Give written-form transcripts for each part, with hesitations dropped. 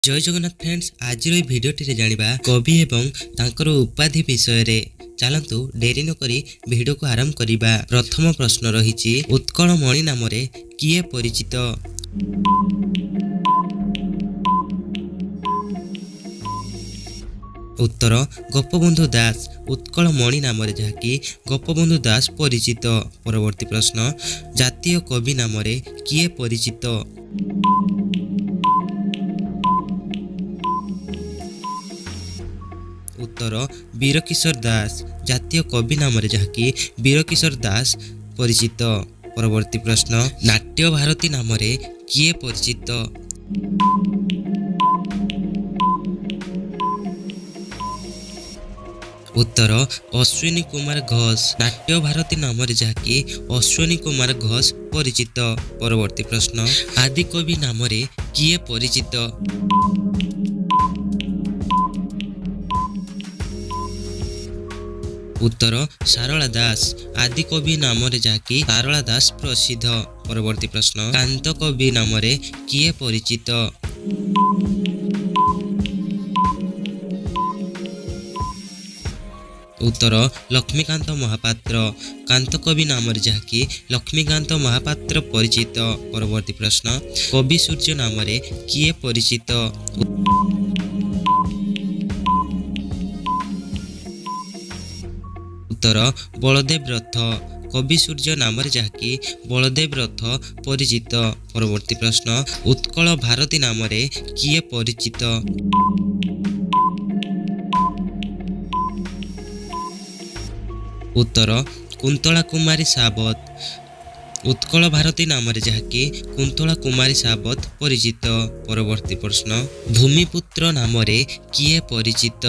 जय जगन्नाथ फ्रेंड्स, आज भिडियोटी जानिबा कवि एवं तांकर उपाधि विषय रे। चलतु डेरी न करी भिडियो को आरंभ करिबा। प्रथम प्रश्न रहिछि, उत्कलमणि नाम रे किए परिचित? उत्तर गोपबंधु दास। उत्कलमणि नाम रे जहाँकि गोपबंधु दास परिचित। परवर्ती प्रश्न, जातीय कवि नाम रे किए परिचित? उत्तर वीरकिशोर दास। जातीय कवि नाम रे जहाँकि वीरकिशोर दास परिचित। परवर्ती प्रश्न, नाट्य भारती नाम रे किए परिचित? उत्तर अश्विनी कुमार घोष। नाट्य भारती नाम रे जहाँकि अश्विनी कुमार घोष परिचित। परवर्ती प्रश्न, आदिकवि नाम रे किए परिचित? उत्तर सारला दास। आदिकवि नाम रे जहाँकि सारला दास प्रसिद्ध। परवर्ती प्रश्न, कांत कवि नाम रे किए परिचित? उत्तर लक्ष्मीकांत महापात्र। कांत कवि नाम रे जहाँकि लक्ष्मीकांत महापात्र परिचित। परवर्ती प्रश्न, कवि सूर्य नाम रे किए परिचित? उत्तर बलदेव रथ। कवि सूर्य नाम रे जहाँकि बलदेव रथ परिचित। परवर्ती प्रश्न, उत्कल भारती नाम रे किए परिचित? उत्तर कुंतला कुमारी सावत। उत्कल भारती नाम रे जहाँकि कुंतला कुमारी सावत परिचित। परवर्ती प्रश्न, भूमिपुत्र नाम रे किए परिचित?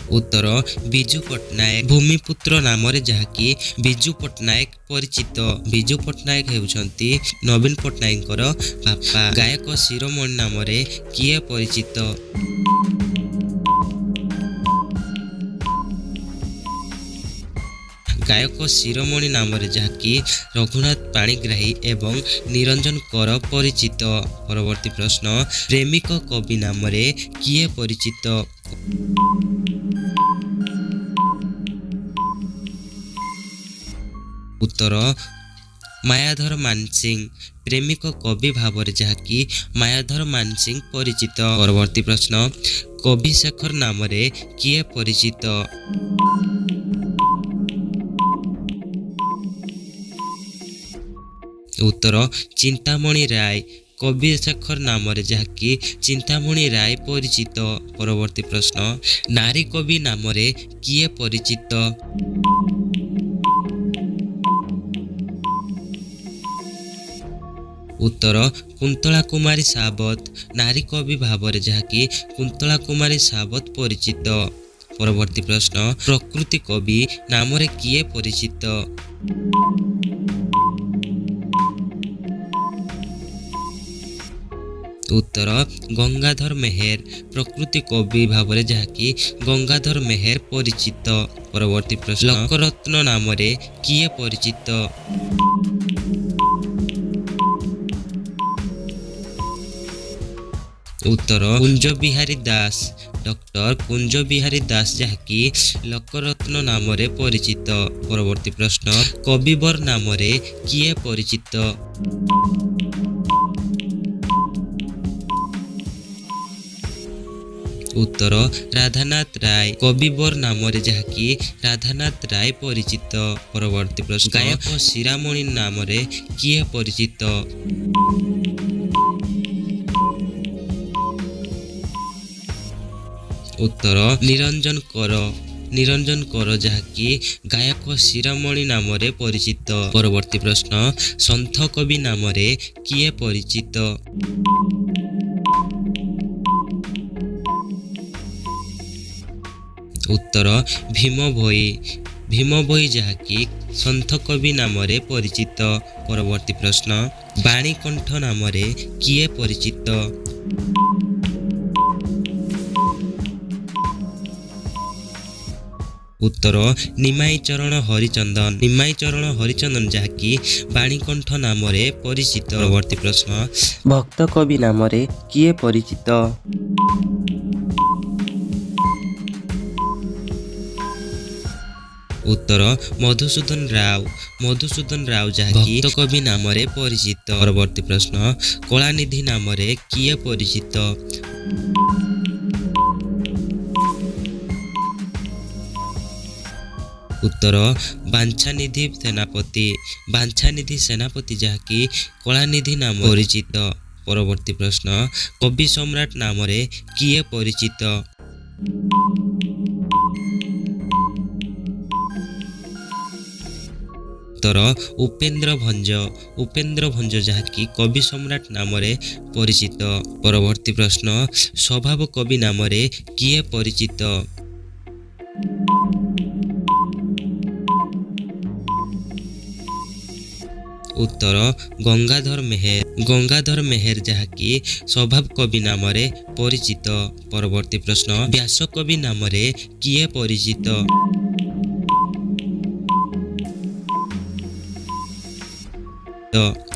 उत्तर बिजू पट्टनायक। भूमिपुत्र नाम रे जहाँकि बिजू पट्टनायक परिचित। बिजू पट्टनायक हेउछंती नवीन पट्टनायकर बापा। गायक शिरोमणि नाम रे किए परिचित? गायक शिरोमणि नाम रे जहाँकि रघुनाथ पाणिग्राही एवं निरंजन कर परिचित। परवर्ती प्रश्न, प्रेमिक कवि नाम रे किए परिचित? उत्तर मायाधर मानसिंह। प्रेमिक कवि भाव रे जहाँकि मायाधर मानसिंह परिचित। परवर्ती प्रश्न, कवि शेखर नाम रे किए परिचित? उत्तर चिंतामणि राय। कवि शेखर नाम रे जहाँकि चिंतामणि राय परिचित। परवर्ती प्रश्न, नारी कवि नाम रे किए परिचित? उत्तर कुंतला कुमारी सावत। नारी कवि भाव रे जहाँकि कुंतला कुमारी सावत परिचित। परवर्ती प्रश्न, प्रकृति कवि नाम रे किए परिचित? उत्तर गंगाधर मेहेर। प्रकृति कवि भाव रे जहाँकि गंगाधर मेहेर परिचित। परवर्ती प्रश्न, लोकरत्न नाम रे किए परिचित? उत्तर कुंज बिहारी दास। डॉक्टर कुंज बिहारी दास जहाँकि लोकरत्न नाम रे परिचित। परवर्ती प्रश्न, कविवर नाम रे किए परिचित? उत्तर राधानाथ राय। कविवर नाम रे जहाँकि राधानाथ राय परिचित। परवर्ती प्रश्न, गायक शिरोमणि नाम रे किए परिचित? उत्तर निरंजन कर। निरंजन कर जहाँकि गायक शिरोमणि नाम रे परिचित। परवर्ती प्रश्न, सन्थ कवि नाम रे किए परिचित? उत्तर भीम भोई। भीम भोई जहाँकि सन्थ कवि नाम रे परिचित। परवर्ती प्रश्न, बाणीकंठ नाम रे किए परिचित? उत्तर निमाई चरण हरिचंदन। निमाई चरण हरिचंदन जहाँकि बाणीकंठ नाम परिचित। परवर्ती प्रश्न भक्त कवि नाम किए परिचित? उत्तर मधुसूदन राव। मधुसूदन राव जहाँकि भक्त कवि नाम परिचित। परवर्ती प्रश्न कलानिधि नाम किए परिचित? उत्तर बांछानिधि सेनापति। बांछानिधि सेनापति जहाँकि कलानिधि नाम परिचित। परवर्ती प्रश्न कवि सम्राट नाम किए परिचित? उत्तर उपेन्द्र भंज। उपेन्द्र भंज जहाँकि कवि सम्राट नाम परिचित। परवर्ती प्रश्न स्वभाव कवि नाम किए परिचित? उत्तर गंगाधर मेहेर। गंगाधर मेहेर जहाँकि स्वभाव कवि नाम परिचित। परवर्ती प्रश्न व्यास कवि नाम किए परिचित?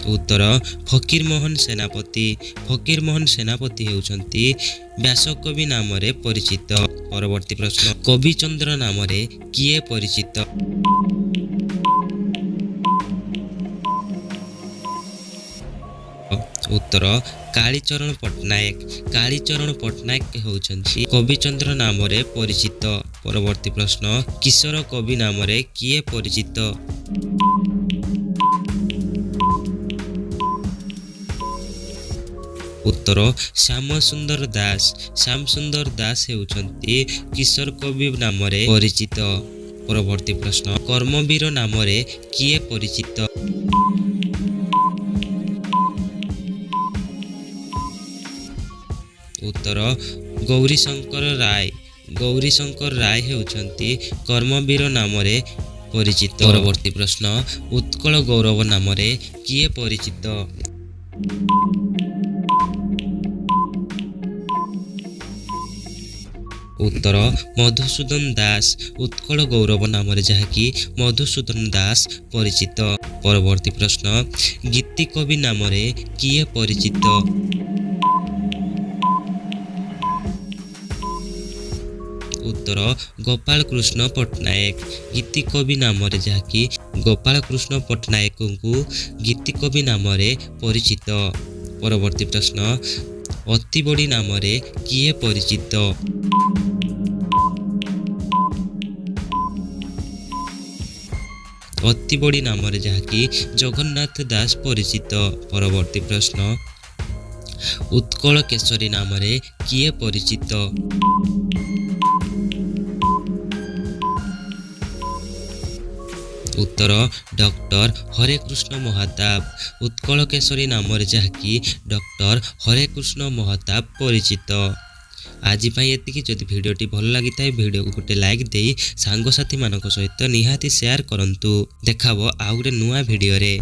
उत्तर फकीरमोहन सेनापति। फकीरमोहन सेनापति हेउचंती व्यास कवि नाम परिचित। परवर्ती प्रश्न कविचंद्र नाम किए परिचित? उत्तर कालीचरण पट्टनायक। कालीचरण पट्टनायक हेउचंती कविचंद्र नाम परिचित। परवर्ती प्रश्न किशोर कवि नाम किए परिचित? उत्तर श्याम सुंदर दास। श्याम सुंदर दास हेउचंती किशोर कवि नाम परिचित। परवर्ती प्रश्न कर्मवीर नाम किए परिचित? उत्तर गौरीशंकर राय। गौरीशंकर राय हेउचंती कर्मवीर नाम परिचित। परवर्ती प्रश्न उत्कल गौरव नाम किए परिचित? उत्तर मधुसूदन दास। उत्कल गौरव नाम जहाँकि मधुसूदन दास परिचित। परवर्ती प्रश्न गीति कवि नाम किए परिचित? उत्तर गोपाल कृष्ण पट्टनायक। गीति कवि नाम जहाँकि गोपाल कृष्ण पट्टनायक को गीति कवि नाम परिचित। परवर्ती प्रश्न अतिबड़ी नाम किए परिचित? अतिबड़ी नाम जहाँकि जगन्नाथ दास परिचित। परवर्ती प्रश्न उत्कल केशरी नाम किए परिचित? उत्तर डॉक्टर हरे कृष्ण महाताप। उत्कल केशरी नाम जहाँकि डॉक्टर हरे कृष्ण महाताप परिचित। आज एतिकी जदि भिडियोटी भल लगी था भिडियो को गोटे लाइक दे सांगसाथी मानक सहित निहाती शेयर करंतु। देखाबो आउ गोटे नुआ भिडियो रे।